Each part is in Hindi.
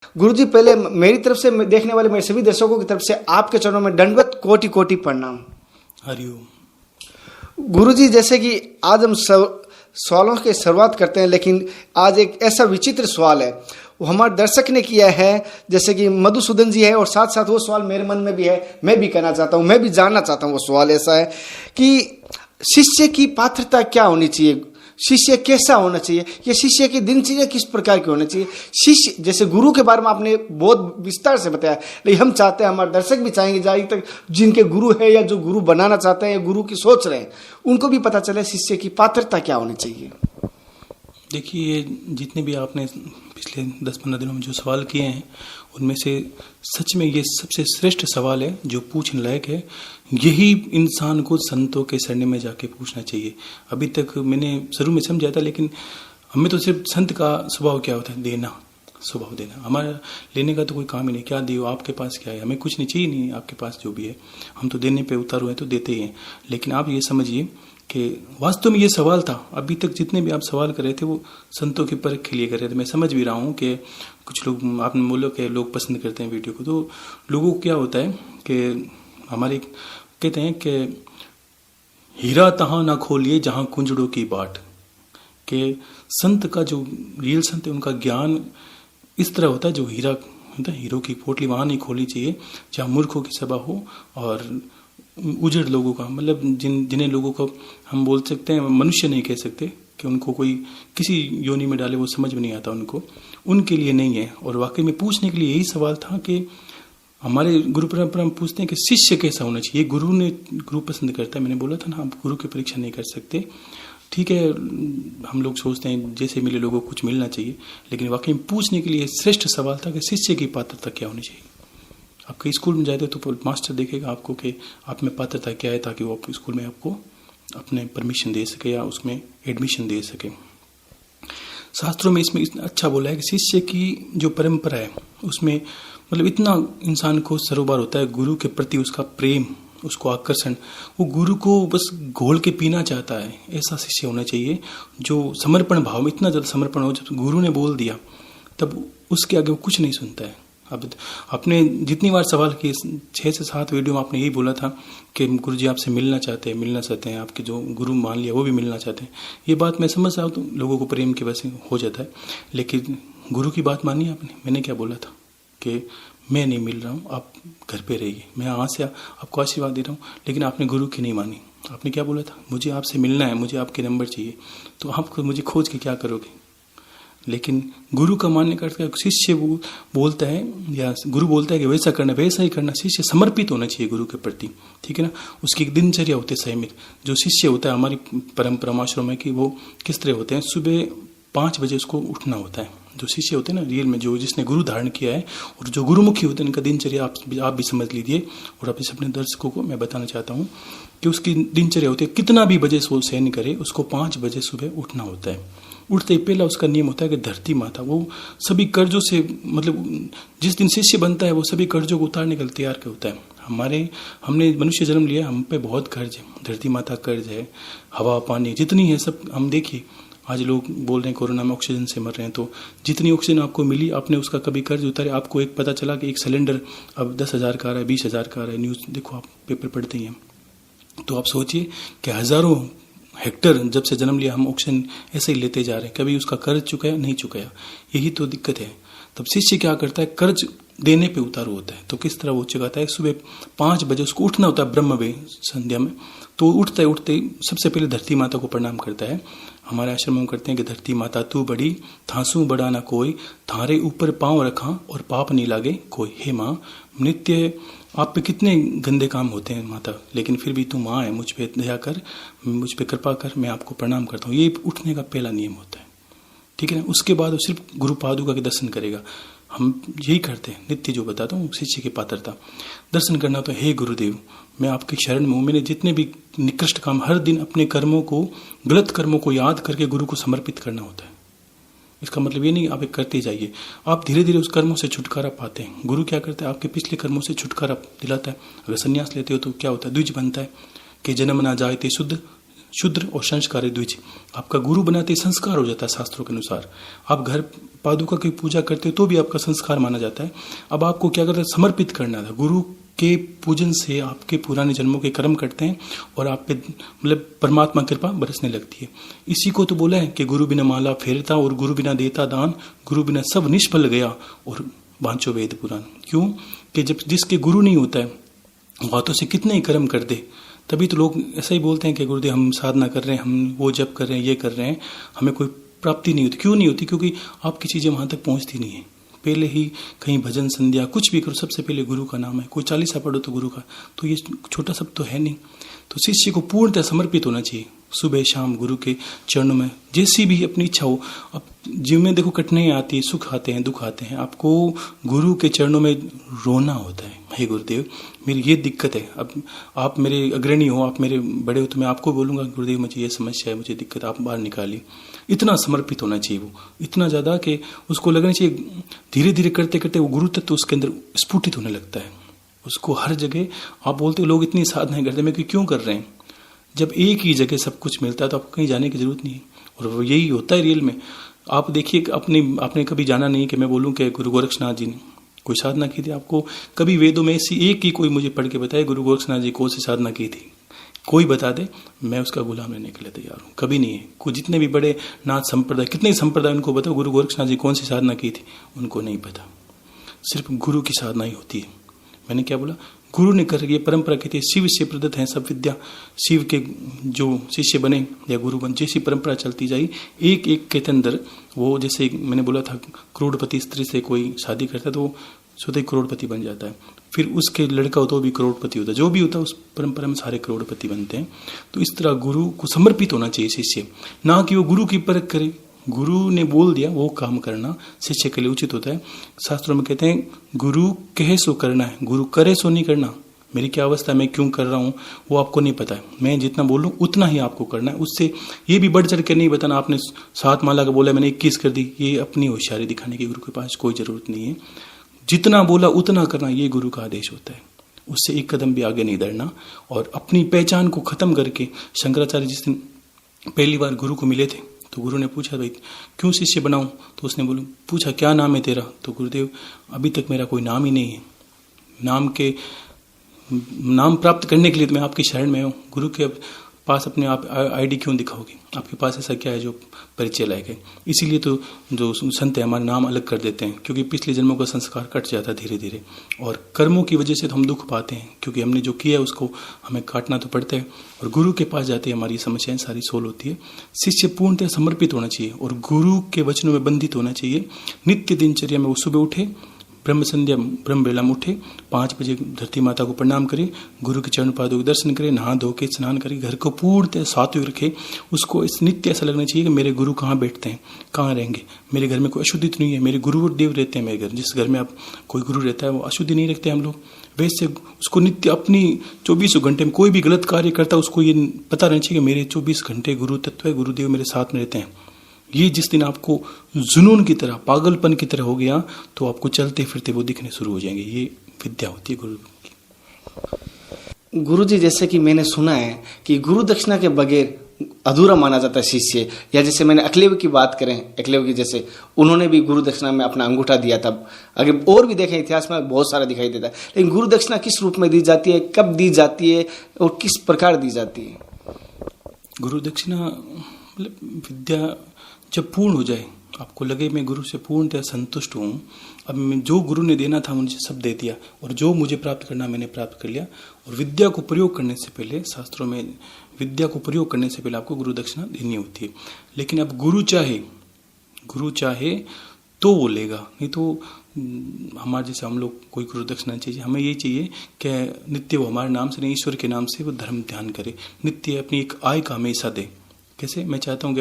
गुरुजी, पहले मेरी तरफ से, देखने वाले मेरे सभी दर्शकों की तरफ से आपके चरणों में दंडवत कोटि कोटि प्रणाम। हरिओम। गुरुजी, जैसे कि आज हम सवालों की शुरुआत करते हैं, लेकिन आज एक ऐसा विचित्र सवाल है, वो हमारे दर्शक ने किया है, जैसे कि मधुसूदन जी है, और साथ साथ वो सवाल मेरे मन में भी है, मैं भी कहना चाहता हूँ, मैं भी जानना चाहता हूँ। वो सवाल ऐसा है कि शिष्य की पात्रता क्या होनी चाहिए, शिष्य कैसा होना चाहिए, या शिष्य की दिनचर्या किस प्रकार की होनी चाहिए। शिष्य, जैसे गुरु के बारे में आपने बहुत विस्तार से बताया, लेकिन हम चाहते हैं, हमारे दर्शक भी चाहेंगे, जहाँ तक जिनके गुरु है या जो गुरु बनाना चाहते हैं या गुरु की सोच रहे हैं, उनको भी पता चले शिष्य की पात्रता क्या होनी चाहिए। देखिए, ये जितने भी आपने पिछले 10-15 दिनों में जो सवाल किए हैं, उनमें से सच में ये सबसे श्रेष्ठ सवाल है जो पूछने लायक है। यही इंसान को संतों के सरने में जाके पूछना चाहिए। अभी तक मैंने शुरू में समझा था, लेकिन हमें तो सिर्फ संत का स्वभाव क्या होता है, देना, स्वभाव देना। हमारा लेने का तो कोई काम ही नहीं। क्या दियो, आपके पास क्या है, हमें कुछ नहीं चाहिए, नहीं आपके पास जो भी है, हम तो देने पे उतारू हैं तो देते ही हैं। लेकिन आप ये समझिए कि वास्तव में ये सवाल था। अभी तक जितने भी आप सवाल कर रहे थे वो संतों की परख के लिए कर रहे थे। मैं समझ भी रहा हूँ कि कुछ लोग, आपने बोला कि लोग पसंद करते हैं वीडियो को, तो लोगों को क्या होता है कि हमारे कहते हैं कि हीरा तहाँ ना खोलिए जहाँ कुंजड़ों की बाट, कि संत का जो रियल संत है उनका ज्ञान इस तरह होता है, जो हीरा होता है, हीरो की पोटली वहाँ नहीं खोलनी चाहिए जहाँ मूर्खों की सभा हो और उजड़ लोगों का, मतलब जिन्हें लोगों को हम बोल सकते हैं, मनुष्य नहीं कह सकते कि उनको कोई किसी योनि में डाले, वो समझ में नहीं आता उनको, उनके लिए नहीं है। और वाकई में पूछने के लिए यही सवाल था कि हमारे गुरु परंपरा में पूछते हैं कि शिष्य कैसा होना चाहिए। गुरु पसंद करता है। मैंने बोला था ना, आप गुरु की परीक्षा नहीं कर सकते। ठीक है, हम लोग सोचते हैं जैसे मिले लोगों को कुछ मिलना चाहिए, लेकिन वाकई में पूछने के लिए श्रेष्ठ सवाल था कि शिष्य की पात्रता क्या होनी चाहिए। आप कहीं स्कूल में जाते तो मास्टर देखेगा आपको कि आप में पात्रता क्या है, ताकि वो स्कूल में आपको अपने परमिशन दे सके या उसमें एडमिशन दे सके। शास्त्रों में इसमें इतना अच्छा बोला है कि शिष्य की जो परंपरा है उसमें मतलब इतना इंसान को सरोबार होता है गुरु के प्रति, उसका प्रेम, उसको आकर्षण, वो गुरु को बस घोल के पीना चाहता है। ऐसा शिष्य होना चाहिए जो समर्पण भाव में, इतना ज़्यादा समर्पण हो, जब गुरु ने बोल दिया तब उसके आगे वो कुछ नहीं सुनता है। अब आपने जितनी बार सवाल किए, 6 से 7 वीडियो में आपने यही बोला था कि गुरु जी आपसे मिलना चाहते हैं, आपके जो गुरु मान लिया वो भी मिलना चाहते हैं। ये बात मैं समझ रहा हूँ, तो लोगों को प्रेम की वजह से हो जाता है, लेकिन गुरु की बात मानी आपने। मैंने क्या बोला था कि मैं नहीं मिल रहा हूँ, आप घर पे रहिए, मैं यहाँ से आपको आशीर्वाद दे रहा हूँ, लेकिन आपने गुरु की नहीं मानी। आपने क्या बोला था, मुझे आपसे मिलना है, मुझे आपके नंबर चाहिए, तो आप मुझे खोज के क्या करोगे। लेकिन गुरु का मानने का शिष्य वो बोलता है या गुरु बोलता है कि वैसा करना, वैसा ही करना। शिष्य समर्पित होना चाहिए गुरु के प्रति, ठीक है ना। उसकी एक दिनचर्या होती है संयमित। जो शिष्य होता है हमारी परंपरा आश्रम में कि वो किस तरह होते हैं, सुबह 5 बजे उसको उठना होता है। जो शिष्य होते हैं ना रियल में, जो जिसने गुरु धारण किया है, और जो गुरुमुखी होते हैं, इनका दिनचर्या आप भी समझ लीजिए, और आप अपने दर्शकों को मैं बताना चाहता हूँ कि उसकी दिनचर्या होती है, कितना भी बजे वो शयन करे, उसको 5 बजे सुबह उठना होता है। उठते ही पहला उसका नियम होता है कि धरती माता, वो सभी कर्जों से, मतलब जिस दिन शिष्य बनता है वो सभी कर्जों को उतारने के लिए तैयार के होता है। हमने मनुष्य जन्म लिया, हम पे बहुत कर्ज है, धरती माता कर्ज है, हवा पानी जितनी है सब। हम देखिए आज लोग बोल रहे हैं कोरोना में ऑक्सीजन से मर रहे हैं, तो जितनी ऑक्सीजन आपको मिली, आपने उसका कभी कर्ज उतारे। आपको एक पता चला कि एक सिलेंडर अब 10,000 का आ रहा है, 20,000 का आ रहा है, न्यूज़ देखो, आप पेपर पढ़ते ही हैं, तो आप सोचिए कि हजारों हेक्टर जब से जन्म लिया हम ऑक्सीजन ऐसे ही लेते जा रहे हैं, कभी उसका कर्ज चुकाया नहीं चुकाया। यही तो दिक्कत है। तब शिष्य क्या करता है, कर्ज देने पे उतारू होता है। तो किस तरह वो चुकाता है, सुबह 5 बजे उसको उठना होता है ब्रह्म वे संध्या में। तो उठते सबसे पहले धरती माता को प्रणाम करता है। हमारे आश्रम में करते हैं कि धरती माता तू बड़ी, थांसू बड़ा ना कोई, थारे ऊपर पांव रखा और पाप नहीं लागे कोई। हे माँ, नित्य आप पे कितने गंदे काम होते हैं माता, लेकिन फिर भी तू माँ है, मुझ पे दया कर, मुझ पे कृपा कर, मैं आपको प्रणाम करता हूँ। ये उठने का पहला नियम होता है, ठीक है ना। उसके बाद वो सिर्फ गुरु पादुका के दर्शन करेगा। हम यही करते हैं नित्य, जो बताता हूँ शिष्य की पात्रता। दर्शन करना तो हे गुरुदेव, मैं आपके शरण में हूँ। मैंने जितने भी निकृष्ट काम, हर दिन अपने कर्मों को, गलत कर्मों को याद करके गुरु को समर्पित करना होता है। इसका मतलब ये नहीं आप एक करते जाइए, आप धीरे धीरे उस कर्मों से छुटकारा पाते हैं। गुरु क्या करता है, आपके पिछले कर्मों से छुटकारा दिलाता है। अगर संन्यास लेते हो तो क्या होता है, द्विज बनता है कि जन्म ना जाए ते शुद्ध शुद्र और संस्कारी द्विज। आपका गुरु बनाते ही संस्कार हो जाता है शास्त्रों के अनुसार। आप घर पादुका की पूजा करते हो तो भी आपका संस्कार माना जाता है। अब आपको क्या करना है, समर्पित करना था। गुरु के पूजन से आपके पुराने जन्मों के कर्म कटते हैं और आप पे मतलब परमात्मा कृपा बरसने लगती है। इसी को तो बोला है कि गुरु बिना माला फेरता और गुरु बिना देता दान, गुरु बिना सब निष्फल गया और वांचो वेद पुराण। क्यों कि जब जिसके गुरु नहीं होता है बातों से कितने ही कर्म कर दे, तभी तो लोग ऐसा ही बोलते हैं कि गुरुदेव हम साधना कर रहे हैं, हम वो जप कर रहे हैं, ये कर रहे हैं, हमें कोई प्राप्ति नहीं होती। क्यों नहीं होती? क्योंकि आपकी चीज़ें वहाँ तक पहुँचती नहीं है। पहले ही कहीं भजन संध्या कुछ भी करो, सबसे पहले गुरु का नाम है। कोई 40 पढ़ो तो गुरु का, तो ये छोटा शब्द तो है नहीं। तो शिष्य को पूर्णतः समर्पित होना चाहिए, सुबह शाम गुरु के चरणों में, जैसी भी अपनी इच्छा हो। अब जीवन में देखो कठिनाई आती है, सुख आते हैं, दुख आते हैं, आपको गुरु के चरणों में रोना होता है, हे गुरुदेव मेरी ये दिक्कत है। अब आप मेरे अग्रणी हो, आप मेरे बड़े हो, तो मैं आपको बोलूंगा गुरुदेव मुझे ये समस्या है, मुझे दिक्कत, आप बाहर निकालिए। इतना समर्पित होना चाहिए वो, इतना ज़्यादा कि उसको लगना चाहिए धीरे धीरे करते करते वो गुरु तत्व उसके अंदर स्फुटित होने लगता है। उसको हर जगह आप बोलते हो लोग इतनी साधनाएं करते हैं, मैं क्यों कर रहे हैं? जब एक ही जगह सब कुछ मिलता है तो आपको कहीं जाने की जरूरत नहीं है। और यही होता है रियल में। आप देखिए आपने कभी जाना नहीं कि मैं बोलूं कि गुरु गोरक्षनाथ जी ने कोई साधना की थी। आपको कभी वेदों में ऐसी एक ही कोई मुझे पढ़ के बताए गुरु गोरक्षनाथ जी कौन सी साधना की थी? कोई बता दे, मैं उसका गुलाम रहने के लिए तैयार हूँ। कभी नहीं है। कोई जितने भी बड़े नाथ संप्रदाय, कितने संप्रदाय, उनको बताओ गुरु गोरक्षनाथ जी कौन सी साधना की थी, उनको नहीं पता। सिर्फ गुरु की साधना ही होती है। मैंने क्या बोला? गुरु ने कर, ये परंपरा कहती है शिव से प्रदत्त है सब विद्या। शिव के जो शिष्य बने या गुरु बने, जैसी परंपरा चलती जाए एक एक के अंदर वो, जैसे मैंने बोला था करोड़पति स्त्री से कोई शादी करता है तो वो स्वतः करोड़पति बन जाता है। फिर उसके लड़का हो तो भी करोड़पति होता है, जो भी होता है उस परंपरा में सारे करोड़पति बनते हैं। तो इस तरह गुरु को समर्पित होना चाहिए शिष्य, ना कि वो गुरु की परख करे। गुरु ने बोल दिया वो काम करना शिष्य के लिए उचित होता है। शास्त्रों में कहते हैं गुरु कहे सो करना है, गुरु करे सो नहीं करना। मेरी क्या अवस्था है, मैं क्यों कर रहा हूँ, वो आपको नहीं पता है। मैं जितना बोलूँ उतना ही आपको करना है। उससे ये भी बढ़ चढ़ के नहीं बताना आपने 7 माला का बोला मैंने 21 कर दी, ये अपनी होशियारी दिखाने की गुरु के पास कोई जरूरत नहीं है। जितना बोला उतना करना, ये गुरु का आदेश होता है। उससे एक कदम भी आगे नहीं बढ़ना। और अपनी पहचान को खत्म करके, शंकराचार्य जिस दिन पहली बार गुरु को मिले थे तो गुरु ने पूछा भाई क्यों शिष्य बनाऊं? तो उसने पूछा क्या नाम है तेरा? तो गुरुदेव अभी तक मेरा कोई नाम ही नहीं है। नाम प्राप्त करने के लिए तो मैं आपकी शरण में हूँ। गुरु के पास अपने आप आईडी क्यों दिखाओगे? आपके पास ऐसा क्या है जो परिचय लायक है? इसीलिए तो जो संत है हमारे नाम अलग कर देते हैं, क्योंकि पिछले जन्मों का संस्कार कट जाता है धीरे धीरे। और कर्मों की वजह से तो हम दुख पाते हैं, क्योंकि हमने जो किया है उसको हमें काटना तो पड़ता है। और गुरु के पास जाते ही हमारी समस्याएं सारी सोल्व होती है। शिष्य पूर्णतः समर्पित होना चाहिए और गुरु के वचनों में बंधित होना चाहिए। नित्य दिनचर्या में वो सुबह उठे, ब्रह्म संध्या ब्रह्म बेला में उठे, 5 बजे धरती माता को प्रणाम करे, गुरु के चरण पादों के दर्शन करे, नहा धो के स्नान करे, घर को पूर्णतः सात्विक रखे। उसको इस नित्य ऐसा लगना चाहिए कि मेरे गुरु कहाँ बैठते हैं, कहाँ रहेंगे, मेरे घर में कोई अशुद्धि तो नहीं है, मेरे गुरु देव रहते हैं मेरे घर। जिस घर में आप कोई गुरु रहता है वो अशुद्धि नहीं रखते हम लोग। वैसे उसको नित्य अपनी 24 घंटे में कोई भी गलत कार्य करता है उसको ये पता रहना चाहिए कि मेरे 24 घंटे गुरु तत्व है, गुरुदेव मेरे साथ में रहते हैं। ये जिस दिन आपको जुनून की तरह, पागलपन की तरह हो गया तो आपको चलते फिरते वो दिखने शुरू हो जाएंगे। ये विद्या होती है गुरु की। गुरु जी, जैसे कि मैंने सुना है कि गुरु दक्षिणा के बगैर अधूरा माना जाता है शिष्य। या जैसे मैंने अकलेव की बात करें, अकलेव की जैसे उन्होंने भी गुरु दक्षिणा में अपना अंगूठा दिया था। आगे और भी देखें इतिहास में बहुत सारा दिखाई देता है। लेकिन गुरु दक्षिणा किस रूप में दी जाती है, कब दी जाती है और किस प्रकार दी जाती है? गुरु दक्षिणा मतलब विद्या जब पूर्ण हो जाए, आपको लगे मैं गुरु से पूर्णतः संतुष्ट हूँ, अब मैं जो गुरु ने देना था मुझे सब दे दिया और जो मुझे प्राप्त करना मैंने प्राप्त कर लिया। और विद्या को प्रयोग करने से पहले, शास्त्रों में विद्या को प्रयोग करने से पहले आपको गुरु दक्षिणा देनी होती है। लेकिन अब गुरु चाहे तो वो लेगा, नहीं तो हमारे जैसे हम लोग कोई गुरु दक्षिणा चाहिए। हमें ये चाहिए कि नित्य वो हमारे नाम से नहीं, ईश्वर के नाम से वो धर्म ध्यान करे, नित्य अपनी एक आय का हमेशा दे। कैसे? मैं चाहता हूँ कि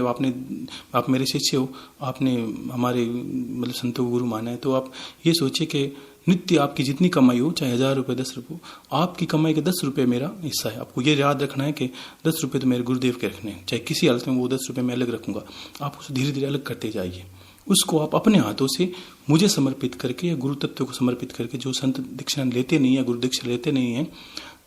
आप मेरे शिष्य हो, आपने हमारे मतलब संतों को गुरु माना है, तो आप ये सोचिए कि नित्य आपकी जितनी कमाई हो, चाहे 1000 रुपये 10 रुपये, आपकी कमाई के 10 रुपये मेरा हिस्सा है। आपको ये याद रखना है कि 10 रुपये तो मेरे गुरुदेव के रखने हैं, चाहे किसी हालत में वो 10 रुपये मैं अलग रखूंगा। आप उसे धीरे धीरे अलग करते जाइए। उसको आप अपने हाथों से मुझे समर्पित करके या गुरु तत्व को समर्पित करके, जो संत दीक्षा लेते नहीं है, गुरु दीक्षा लेते नहीं है,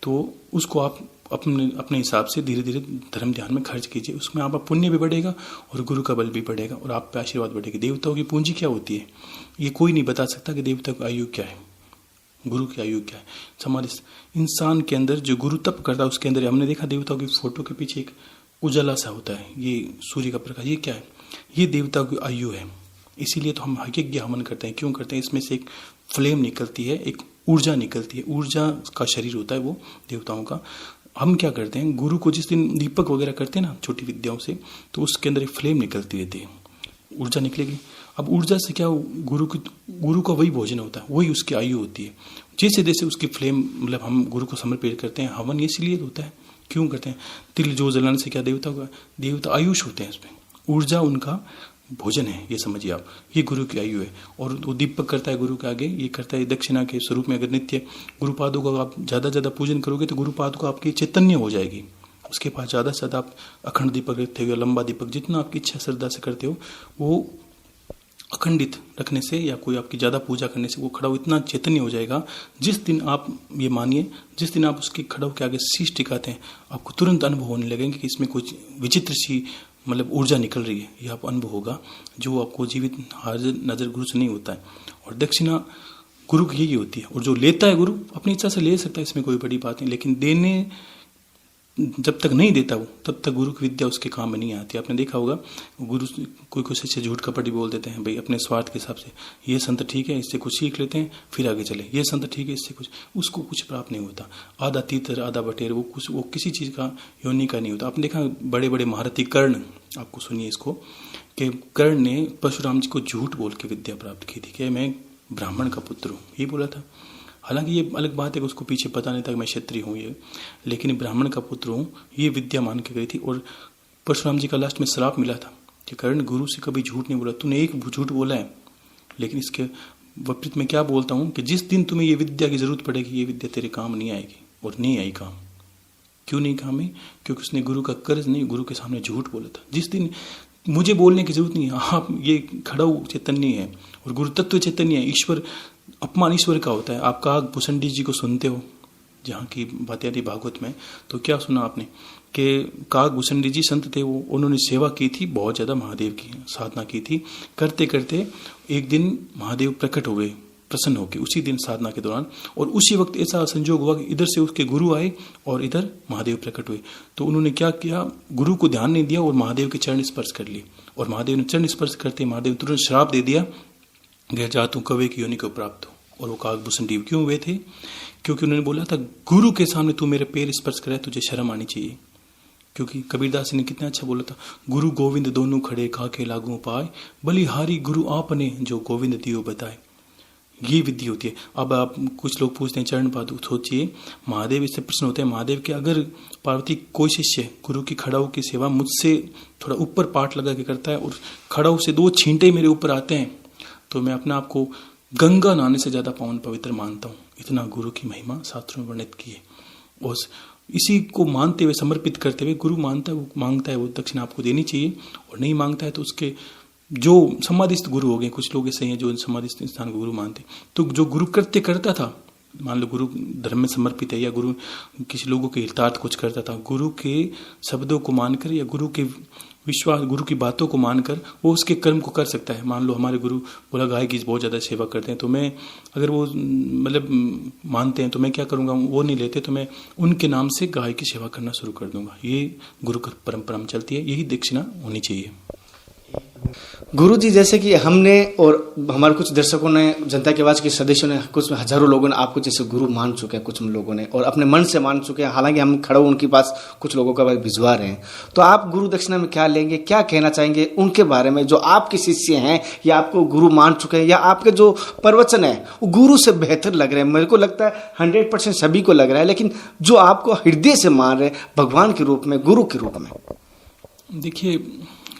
तो उसको आप अपने अपने हिसाब से धीरे धीरे धर्म ध्यान में खर्च कीजिए, उसमें आप पुण्य भी बढ़ेगा और गुरु का बल भी बढ़ेगा और आप पे आशीर्वाद बढ़ेगी। देवताओं की पूंजी क्या होती है, ये कोई नहीं बता सकता कि देवता की आयु क्या है, गुरु की आयु क्या है। हमारे इंसान के अंदर जो गुरु तप करता है उसके अंदर, हमने देखा देवताओं की फोटो के पीछे एक उजाला सा होता है, ये सूर्य का प्रकाश, ये क्या है, ये देवताओं की आयु है। इसीलिए तो हम यज्ञ हवन करते हैं। क्यों करते हैं, इसमें से एक फ्लेम निकलती है, एक ऊर्जा निकलती है, ऊर्जा का शरीर होता है वो देवताओं का। हम क्या करते हैं, गुरु को जिस दिन दीपक वगैरह करते हैं ना छोटी विद्याओं से, तो उसके अंदर एक फ्लेम निकलती रहती है, ऊर्जा निकलेगी। अब ऊर्जा से क्या, गुरु का वही भोजन होता है, वही उसकी आयु होती है। जैसे जैसे उसकी फ्लेम, मतलब हम गुरु को समर्पित करते हैं, हवन इसलिए होता है, क्यों करते हैं, तिल जो जलाने से क्या देवता आयुष होते हैं, उसमें ऊर्जा उनका भोजन है, ये समझिए आप, ये गुरु की आयु है। और वो दीपक करता है गुरु के आगे, ये करता है दक्षिणा के स्वरूप में। अगर नित्य गुरुपादों का आप ज्यादा पूजन करोगे तो गुरुपाद को आपकी चैतन्य हो जाएगी, उसके पास ज्यादा से ज्यादा आप अखंड दीपक रखते हो, लंबा दीपक, जितना आपकी इच्छा श्रद्धा से करते हो, वो अखंडित रखने से या कोई आपकी ज्यादा पूजा करने से वो खड़ाऊ इतना चैतन्य हो जाएगा। जिस दिन आप ये मानिए, जिस दिन आप उसके खड़ाऊ के आगे शीश टिकाते हैं, आपको तुरंत अनुभव होने लगेंगे कि इसमें कुछ विचित्र सी मतलब ऊर्जा निकल रही है, यह आपको अनुभव होगा, जो आपको जीवित हाजिर नजर गुरु से नहीं होता है। और दक्षिणा गुरु की यही होती है, और जो लेता है गुरु अपनी इच्छा से ले सकता है, इसमें कोई बड़ी बात नहीं, लेकिन देने जब तक नहीं देता वो, तब तक गुरु की विद्या उसके काम में नहीं आती। आपने देखा होगा गुरु कोई से झूठ कपट भी बोल देते हैं, भाई अपने स्वार्थ के हिसाब से, ये संत ठीक है इससे कुछ सीख लेते हैं फिर आगे चले, ये संत ठीक है इससे कुछ, उसको कुछ प्राप्त नहीं होता। आधा तीतर आधा बटेर, वो किसी चीज का योनि का नहीं होता। आपने देखा बड़े बड़े महारथी कर्ण, आपको सुनिए इसको, कि कर्ण ने परशुराम जी को झूठ बोल के विद्या प्राप्त की थी कि मैं ब्राह्मण का पुत्र हूँ, ये बोला था। हालांकि ये अलग बात है कि उसको पीछे पता नहीं था कि मैं क्षत्रिय हूँ, ये, लेकिन ब्राह्मण का पुत्र हूँ ये विद्या मान के गई थी। और परशुराम जी का लास्ट में श्राप मिला था कि कर्ण गुरु से कभी झूठ नहीं बोला, तूने एक झूठ बोला है, लेकिन इसके विपरीत में क्या बोलता हूँ कि जिस दिन तुम्हें ये विद्या की जरूरत पड़ेगी, ये विद्या तेरे काम नहीं आएगी। और नहीं आई काम, क्यों नहीं काम है, क्योंकि उसने गुरु का कर्ज नहीं, गुरु के सामने झूठ बोला था। जिस दिन मुझे बोलने की जरूरत नहीं है, आप ये खड़ाऊ चैतन्य है और गुरु तत्व चैतन्य है। ईश्वर, अपमान ईश्वर का होता है। आप काग भूषणी जी को सुनते हो, जहाँ की बातें आती भागवत में, तो क्या सुना आपने कि काग भूषणी जी संत थे, वो उन्होंने सेवा की थी बहुत ज्यादा, महादेव की साधना की थी। करते करते एक दिन महादेव प्रकट हो गए, प्रसन्न होकर, उसी दिन साधना के दौरान। और उसी वक्त ऐसा संजोग हुआ कि इधर से उसके गुरु आए और इधर महादेव प्रकट हुए। तो उन्होंने क्या किया, गुरु को ध्यान नहीं दिया और महादेव के चरण स्पर्श कर लिए। और महादेव ने चरण स्पर्श करते महादेव तुरंत श्राप दे दिया, गया जा तू कवे की योनि को प्राप्त हो। और वो काकभूषण क्यों हुए थे, क्योंकि उन्होंने बोला था गुरु के सामने तू मेरे पैर स्पर्श करे, तुझे शर्म आनी चाहिए। क्योंकि कबीरदास ने कितना अच्छा बोला था, गुरु गोविंद दोनों खड़े खाके लागू पाए, बलिहारी गुरु आपने जो गोविंद दियो बताए। ये विधि होती है। अब आप कुछ लोग पूछते हैं चरण पादुक, सोचिए महादेव इससे प्रश्न होते हैं महादेव के, अगर पार्वती कोई शिष्य गुरु की खड़ाऊ की सेवा मुझसे थोड़ा ऊपर पाठ लगा के करता है और खड़ाऊ से 2 छींटे मेरे ऊपर आते हैं, तो मैं अपने आप को गंगा नहाने से ज्यादा पावन पवित्र मानता हूँ। इतना गुरु की महिमा शास्त्रों में वर्णित की है। और इसी को मानते हुए, समर्पित करते हुए, गुरु मांगता है वो दक्षिणा आपको देनी चाहिए, और नहीं मांगता है तो उसके जो समाधिस्थ गुरु हो गए, कुछ लोग ऐसे हैं जो समाधिस्थ स्थान को गुरु मानते, तो जो गुरु कृत्य करता था, मान लो गुरु धर्म में समर्पित है या गुरु किसी लोगों के हितार्थ कुछ करता था, गुरु के शब्दों को मानकर या गुरु के विश्वास, गुरु की बातों को मानकर वो उसके कर्म को कर सकता है। मान लो हमारे गुरु बोला गाय की बहुत ज्यादा सेवा करते हैं, तो मैं अगर वो मतलब मानते हैं तो मैं क्या करूंगा, वो नहीं लेते तो मैं उनके नाम से गाय की सेवा करना शुरू कर दूंगा। ये गुरु की परंपरा में चलती है, यही दक्षिणा होनी चाहिए। गुरु जी, जैसे कि हमने और हमारे कुछ दर्शकों ने, जनता की आवाज के सदस्यों ने, कुछ हजारों लोगों ने आपको जैसे गुरु मान चुके हैं, कुछ लोगों ने और अपने मन से मान चुके हैं, हालांकि हम खड़ा उनके पास कुछ लोगों का भिजवा रहे हैं, तो आप गुरु दक्षिणा में क्या लेंगे, क्या कहना चाहेंगे उनके बारे में, जो आपके शिष्य हैं या आपको गुरु मान चुके हैं, या आपके जो प्रवचन है वो गुरु से बेहतर लग रहे हैं? मेरे को लगता है 100% सभी को लग रहा है, लेकिन जो आपको हृदय से मान रहे भगवान के रूप में, गुरु के रूप में। देखिए,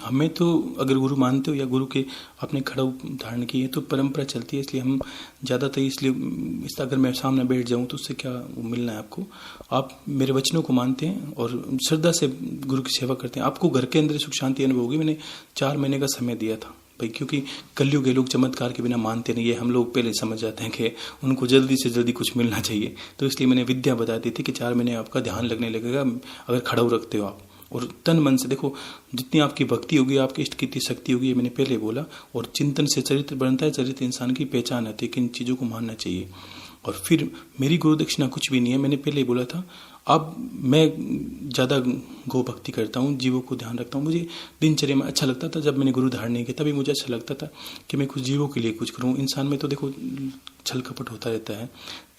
हमें तो अगर गुरु मानते हो या गुरु के अपने खड़ा धारण की है तो परंपरा चलती है, इसलिए हम ज़्यादातर इसलिए अगर मैं सामने बैठ जाऊं तो उससे क्या मिलना है आपको। आप मेरे वचनों को मानते हैं और श्रद्धा से गुरु की सेवा करते हैं, आपको घर के अंदर सुख शांति अनुभव होगी। मैंने 4 महीने का समय दिया था भाई, क्योंकि कलयुग के लोग चमत्कार के बिना मानते नहीं है। हम लोग पहले समझ जाते हैं कि उनको जल्दी से जल्दी कुछ मिलना चाहिए। तो इसलिए मैंने विद्या बता दी थी कि 4 महीने आपका ध्यान लगने लगेगा अगर खड़ाऊ रखते हो आप, और तन मन से देखो। जितनी आपकी भक्ति होगी, आपकी इष्ट की शक्ति होगी, ये मैंने पहले बोला। और चिंतन से चरित्र बनता है, चरित्र इंसान की पहचान आती है कि इन चीज़ों को मानना चाहिए। और फिर मेरी गुरु दक्षिणा कुछ भी नहीं है, मैंने पहले ही बोला था। अब मैं ज़्यादा गो भक्ति करता हूँ, जीवों को ध्यान रखता हूँ। मुझे दिनचर्या में अच्छा लगता था जब मैंने गुरु धारण नहीं किया, तभी मुझे अच्छा लगता था कि मैं कुछ जीवों के लिए कुछ करूँ। इंसान में तो देखो छल कपट होता रहता है,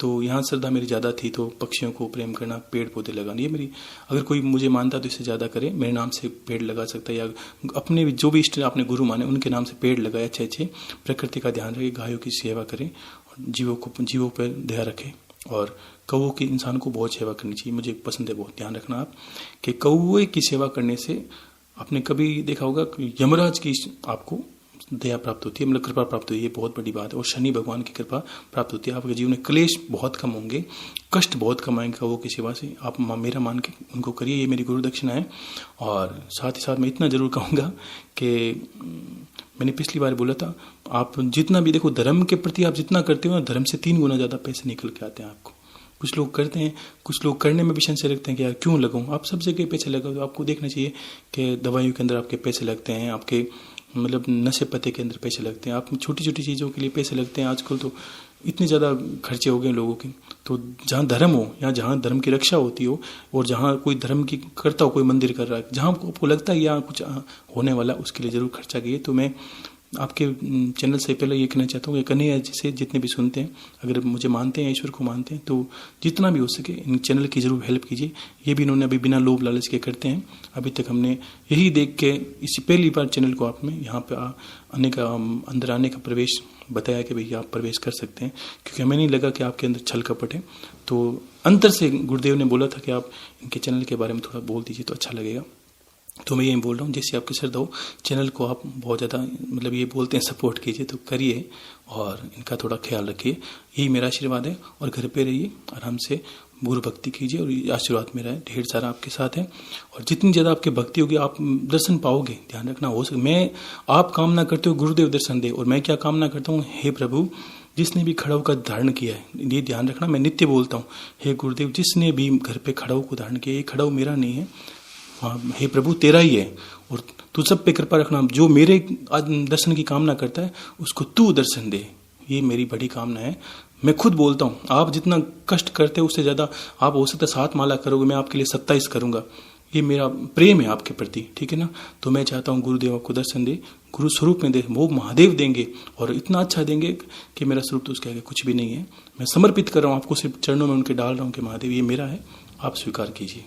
तो यहाँ श्रद्धा मेरी ज़्यादा थी। तो पक्षियों को प्रेम करना, पेड़ पौधे लगाना, ये मेरी, अगर कोई मुझे मानता तो इससे ज़्यादा करे। मेरे नाम से पेड़ लगा सकता है, या अपने जो भी इष्ट आपने गुरु माने उनके नाम से पेड़ लगाए, अच्छे अच्छे। प्रकृति का ध्यान रखे, गायों की सेवा करें, और जीवों पर दया रखें। और कौवों की इंसान को बहुत सेवा करनी चाहिए, मुझे पसंद है बहुत। ध्यान रखना आप कि कौवे की सेवा करने से आपने कभी देखा होगा कि यमराज की आपको दया प्राप्त होती है, मतलब कृपा प्राप्त होती है। ये बहुत बड़ी बात है। और शनि भगवान की कृपा प्राप्त होती है। आपके जीवन में क्लेश बहुत कम होंगे, कष्ट बहुत कम आएंगे कौवों की सेवा से। आप मेरा मान के उनको करिए, ये मेरी गुरु दक्षिणा है। और साथ ही साथ मैं इतना जरूर कहूँगा कि मैंने पिछली बार बोला था, आप जितना भी देखो धर्म के प्रति आप जितना करते हो ना, धर्म से 3 गुना ज़्यादा पैसे निकल के आते हैं आपको। कुछ लोग करते हैं, कुछ लोग करने में भी संशय रखते हैं कि यार क्यों लगाऊं। आप सब जगह पैसे लगाओ, तो आपको देखना चाहिए कि दवाइयों के अंदर आपके पैसे लगते हैं, आपके मतलब नशे पत्ते के अंदर पैसे लगते हैं, आप छोटी छोटी चीज़ों के लिए पैसे लगते हैं। आजकल तो इतने ज़्यादा खर्चे हो गए लोगों के। तो जहाँ धर्म हो, या जहाँ धर्म की रक्षा होती हो, और जहाँ कोई धर्म की करता हो, कोई मंदिर कर रहा है, जहाँ आपको लगता है यहाँ कुछ होने वाला, उसके लिए ज़रूर खर्चा कीजिए। तो मैं आपके चैनल से पहले ये कहना चाहता हूँ कि कन्हैया जी से जितने भी सुनते हैं, अगर मुझे मानते हैं, ईश्वर को मानते हैं, तो जितना भी हो सके इन चैनल की जरूर हेल्प कीजिए। ये भी इन्होंने अभी बिना लोभ लालच के करते हैं। अभी तक हमने यही देख के इसी पहली बार चैनल को आप में यहाँ पे आने का, अंदर आने का प्रवेश बताया कि भैया आप प्रवेश कर सकते हैं, क्योंकि हमें नहीं लगा कि आपके अंदर छल कपट है। तो अंतर से गुरुदेव ने बोला था कि आप इनके चैनल के बारे में थोड़ा बोल दीजिए तो अच्छा लगेगा। तो मैं ये बोल रहा हूँ, जैसे आपकी श्रद्धा हो, चैनल को आप बहुत ज़्यादा, मतलब ये बोलते हैं सपोर्ट कीजिए, तो करिए और इनका थोड़ा ख्याल रखिए। यही मेरा आशीर्वाद है। और घर पे रहिए, आराम से गुरु भक्ति कीजिए, और ये आशीर्वाद मेरा है, ढेर सारा आपके साथ है। और जितनी ज़्यादा आपकी भक्ति होगी, आप दर्शन पाओगे। ध्यान रखना, हो सके मैं आप कामना करते हो गुरुदेव दर्शन दे, और मैं क्या कामना करता हूँ, हे प्रभु जिसने भी खड़ाऊ का धारण किया है, ये ध्यान रखना, मैं नित्य बोलता हूँ, हे गुरुदेव जिसने भी घर पे खड़ाऊ को धारण किया, ये खड़ाऊ मेरा नहीं है, हे प्रभु तेरा ही है, और तू सब पे कृपा रखना। जो मेरे दर्शन की कामना करता है उसको तू दर्शन दे, ये मेरी बड़ी कामना है। मैं खुद बोलता हूँ, आप जितना कष्ट करते हो उससे ज़्यादा आप हो सकता है 7 माला करोगे, मैं आपके लिए 27 करूँगा। ये मेरा प्रेम है आपके प्रति, ठीक है ना। तो मैं चाहता हूँ गुरुदेव आपको दर्शन दे, गुरु स्वरूप में दे, वो महादेव देंगे, और इतना अच्छा देंगे कि मेरा स्वरूप तो उसके आगे कुछ भी नहीं है। मैं समर्पित कर रहा हूँ आपको, सिर्फ चरणों में उनके डाल रहा हूँ कि महादेव ये मेरा है, आप स्वीकार कीजिए।